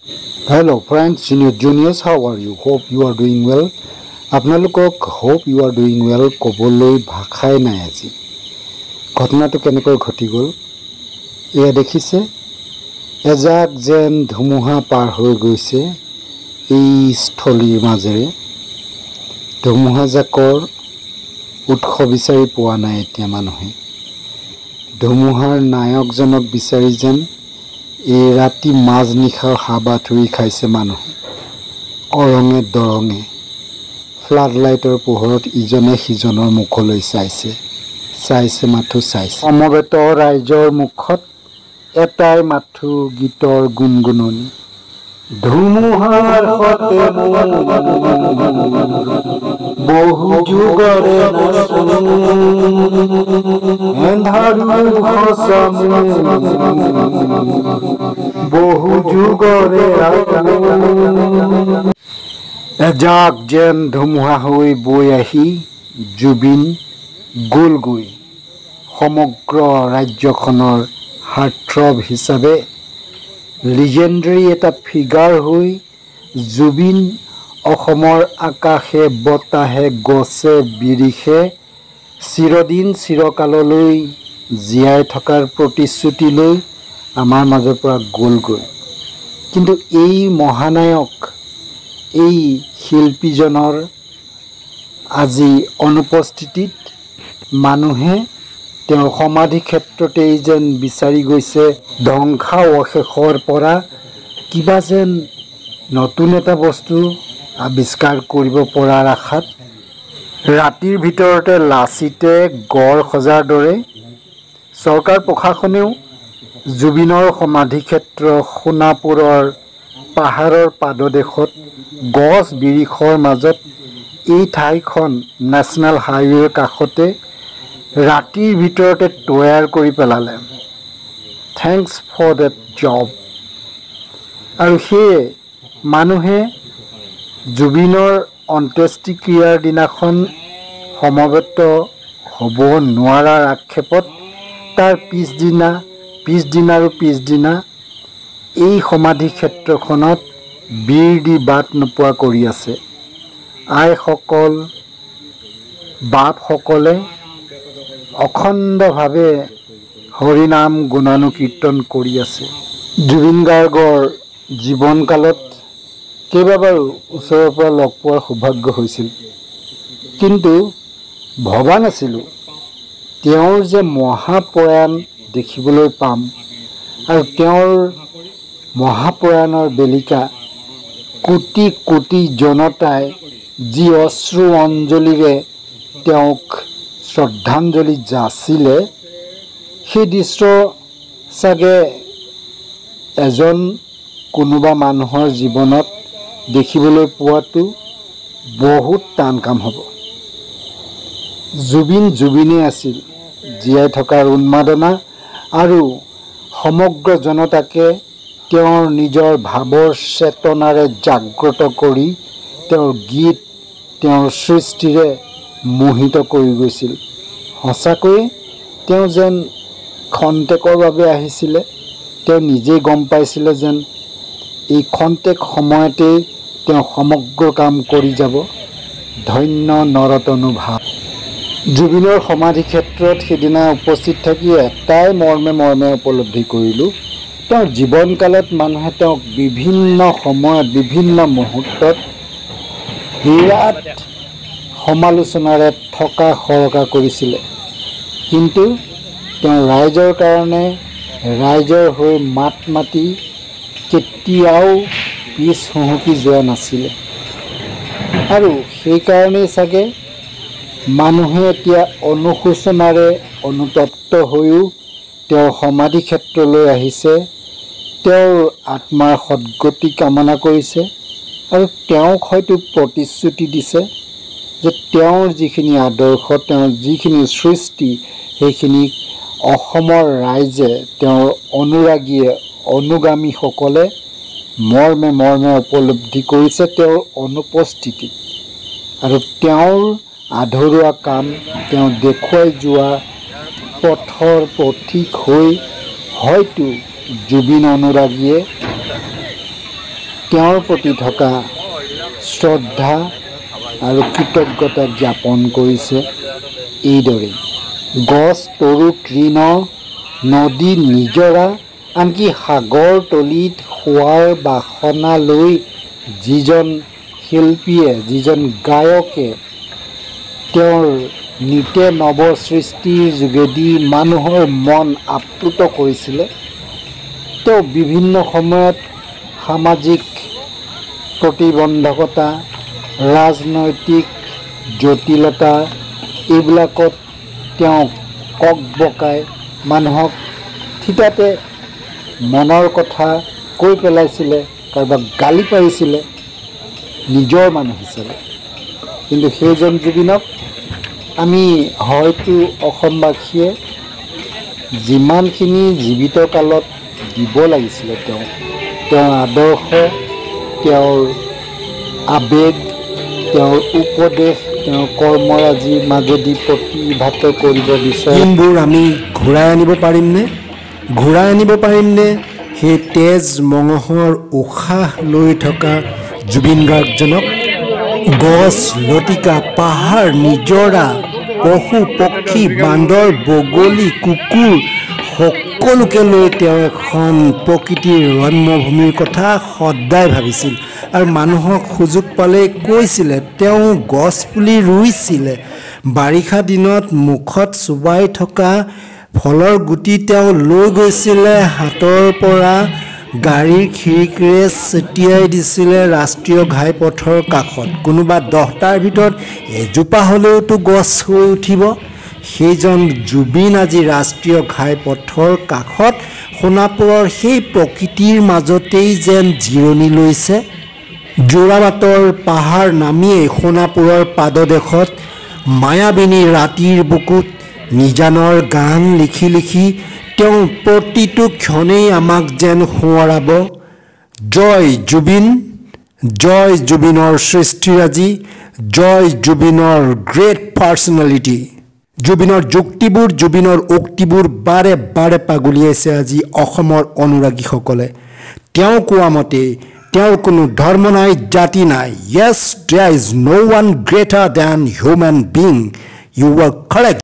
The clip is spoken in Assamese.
Hello friends, senior juniors, how are you? Hope you are doing well. আপোনালোকক hope you are doing well ক'বলৈ ভাষাই নাই আজি। ঘটনাটো কেনেকৈ ঘটি গ'ল এয়া দেখিছে, এজাক যেন ধুমুহা পাৰ হৈ গৈছে এই স্থলীৰ মাজেৰে। ধুমুহাজাকৰ উৎস বিচাৰি পোৱা নাই এতিয়া মানুহে। ধুমুহাৰ নায়কজনক বিচাৰি যেন এই ৰাতি মাজনিশাৰ হাবাথুৰি খাইছে মানুহে। অৰঙে দৰঙে ফ্লাড লাইটৰ পোহৰত ইজনে সিজনৰ মুখলৈ চাইছে মাথো চাইছে। সমবেত ৰাইজৰ মুখত এটাই মাথো গীতৰ গুণগুণনি, ধুমুহাৰ সতে বহু যুগৰে বহু যুগৰে এজাক যেন ধুমুহা হৈ বৈ আহি জুবিন গ'লগৈ। সমগ্ৰ ৰাজ্যখনৰ হাৰ্টথ্ৰব হিচাপে লিজেণ্ডাৰী এটা ফিগাৰ হৈ জুবিন অসমৰ আকাশে বতাহে গছে বিৰিষে চিৰদিন চিৰকাললৈ জীয়াই থকাৰ প্ৰতিশ্ৰুতি লৈ আমাৰ মাজৰ পৰা গ'লগৈ। কিন্তু এই মহানায়ক, এই শিল্পীজনৰ আজি অনুপস্থিতিত মানুহে তেওঁৰ সমাধি ক্ষেত্ৰতেই যেন বিচাৰি গৈছে ধ্বংসাৱশেষৰ পৰা কিবা যেন নতুন এটা বস্তু আৱিষ্কাৰ কৰিব পৰাৰ আশাত। ৰাতিৰ ভিতৰতে লাচিতে গড় সজাৰ দৰে চৰকাৰ প্ৰশাসনেও জুবিনৰ সমাধি ক্ষেত্ৰ সোণাপুৰৰ পাহাৰৰ পাদদেশত গছ বিৰিখৰ মাজত এই ঠাইখন নেশ্যনেল হাইৱেৰ কাষতে ৰাতিৰ ভিতৰতে তৈয়াৰ কৰি পেলালে। Thanks for that job. আৰু সেয়ে মানুহে জুবিনৰ অন্ত্যেষ্টিক্ৰিয়াৰ দিনাখন সমবেত হ'ব নোৱাৰাৰ আক্ষেপত তাৰ পিছদিনা এই সমাধি ক্ষেত্ৰখনত বীৰ দি বাট নোপোৱা কৰি আছে। আইসকল বাপসকলে অখণ্ডভাৱে হৰিনাম গুণানুকীৰ্তন কৰি আছে। জুবিন গাৰ্গৰ জীৱনকালত কেইবাবাৰো ওচৰৰ পৰা লগ পোৱাৰ সৌভাগ্য হৈছিল, কিন্তু ভবা নাছিলোঁ তেওঁৰ যে মহাপ্ৰয়াণ দেখিবলৈ পাম আৰু তেওঁৰ মহাপ্ৰয়াণৰ বেলিকা কোটি কোটি জনতাই যি অশ্ৰু অঞ্জলিৰে তেওঁক শ্ৰদ্ধাঞ্জলি যাচিলে, সেই দৃশ্য চাগে এজন কোনোবা মানুহৰ জীৱনত দেখিবলৈ পোৱাটো বহুত টান কাম হ'ব। জুবিনেই আছিল, জীয়াই থকাৰ উন্মাদনা আৰু সমগ্ৰ জনতাকে তেওঁৰ নিজৰ ভাৱৰ চেতনাৰে জাগ্ৰত কৰি তেওঁৰ গীত, তেওঁৰ সৃষ্টিৰে মোহিত কৰি গৈছিল। সঁচাকৈয়ে তেওঁ যেন খন্তেকৰ বাবে আহিছিলে। তেওঁ নিজেই গম পাইছিলে যেন এই খন্তেক সময়তেই তেওঁ সমগ্ৰ কাম কৰি যাব। ধন্য নৰতনু ভাৱ। জুবিনৰ সমাধি ক্ষেত্ৰত সিদিনা উপস্থিত থাকি এটাই মৰ্মে উপলব্ধি কৰিলোঁ, তেওঁৰ জীৱনকালত মানুহে তেওঁক বিভিন্ন সময়ত বিভিন্ন মুহূৰ্তত বিৰাট সমালোচনাৰে থকা সৰকা কৰিছিলে, কিন্তু তেওঁ ৰাইজৰ কাৰণে ৰাইজৰ হৈ মাত মাতি কেতিয়াও পিছ হুহুকি যোৱা নাছিলে। আৰু সেইকাৰণেই চাগে মানুহে এতিয়া অনুশোচনাৰে অনুতপ্ত হৈও তেওঁৰ সমাধি ক্ষেত্ৰলৈ আহিছে, তেওঁৰ আত্মাৰ সদ্গতি কামনা কৰিছে আৰু তেওঁক হয়তো প্ৰতিশ্ৰুতি দিছে যে তেওঁৰ যিখিনি আদৰ্শ, তেওঁৰ যিখিনি সৃষ্টি, সেইখিনি অসমৰ ৰাইজে, তেওঁৰ অনুৰাগীয়ে, অনুগামীসকলে মৰ্মে উপলব্ধি কৰিছে তেওঁৰ অনুপস্থিতিত। আৰু তেওঁৰ আধৰুৱা কাম, তেওঁ দেখুৱাই যোৱা পথৰ পথিক হৈ হয়তো জুবিন অনুৰাগীয়ে তেওঁৰ প্ৰতি থকা শ্ৰদ্ধা আৰু কৃতজ্ঞতা জ্ঞাপন কৰিছে এইদৰে। গছ তৰু তৃণ নদী নিজৰা আনকি সাগৰ তলিত শোৱাৰ বাসনা লৈ যিজন শিল্পীয়ে যিজন গায়কে তেওঁৰ নিতে নৱ সৃষ্টিৰ যোগেদি মানুহৰ মন আপ্লুত কৰিছিলে, তেওঁ বিভিন্ন সময়ত সামাজিক প্ৰতিবন্ধকতা ৰাজনৈতিক জটিলতা এইবিলাকত তেওঁ কক বকাই মানুহক থিতাতে মনৰ কথা কৈ পেলাইছিলে, কাৰোবাক গালি পাৰিছিলে নিজৰ মানুহ হিচাপে। কিন্তু সেইজন জুবিনক আমি হয়তো অসমবাসীয়ে যিমানখিনি জীৱিত কালত দিব লাগিছিলে তেওঁৰ আদৰ্শ, তেওঁৰ আবেগ, তেওঁৰ উপদেশ, তেওঁৰ কৰ্মৰাজিৰ মাজেদি প্ৰতিভাত কৰিব বিচাৰে। দিনবোৰ আমি ঘূৰাই আনিব পাৰিমনে? ঘূৰাই আনিব পাৰিমনে সেই তেজ মঙহৰ উশাহ লৈ থকা জুবিন গাৰ্গজনক? গছ লতিকা পাহাৰ নিজৰা পশু পক্ষী বান্দৰ বগলী কুকুৰ সকলোকে লৈ তেওঁ এখন প্ৰকৃতিৰ ৰম্যভূমিৰ কথা সদায় ভাবিছিল আৰু মানুহক সুযোগ পালে কৈছিলে। তেওঁ গছ পুলি ৰুইছিলে। বাৰিষা দিনত মুখত চুবাই থকা ফলৰ গুটি তেওঁ লৈ গৈছিলে হাতৰ পৰা, গাড়ীৰ খিৰিকীৰে ছটিয়াই দিছিলে ৰাষ্ট্ৰীয় ঘাইপথৰ কাষত। কোনোবা 10টাৰ ভিতৰত এজোপা হ'লেওতো গছ হৈ উঠিব। সেইজন জুবিন আজি ৰাষ্ট্ৰীয় ঘাইপথৰ কাষত সোণাপুৰৰ সেই প্ৰকৃতিৰ মাজতেই যেন জিৰণি লৈছে। যোৰাবাটৰ পাহাৰ নামিয়েই সোণাপুৰৰ পাদদেশত মায়াবিনী ৰাতিৰ বুকুত নিজানৰ গান লিখি লিখি তেওঁ প্ৰতিটো ক্ষণেই আমাক যেন সোঁৱৰাব। জয় জুবিন, জয় জুবিনৰ সৃষ্টিৰাজি, জয় জুবিনৰ গ্ৰেট পাৰ্চনেলিটি। জুবিনৰ যুক্তিবোৰ, জুবিনৰ উক্তিবোৰ বাৰে বাৰে পাগলিয়াইছে আজি অসমৰ অনুৰাগীসকলে। তেওঁ কোৱা মতে তেওঁৰ কোনো ধৰ্ম নাই, জাতি নাই। Yes, there is no one greater than human being. You were correct.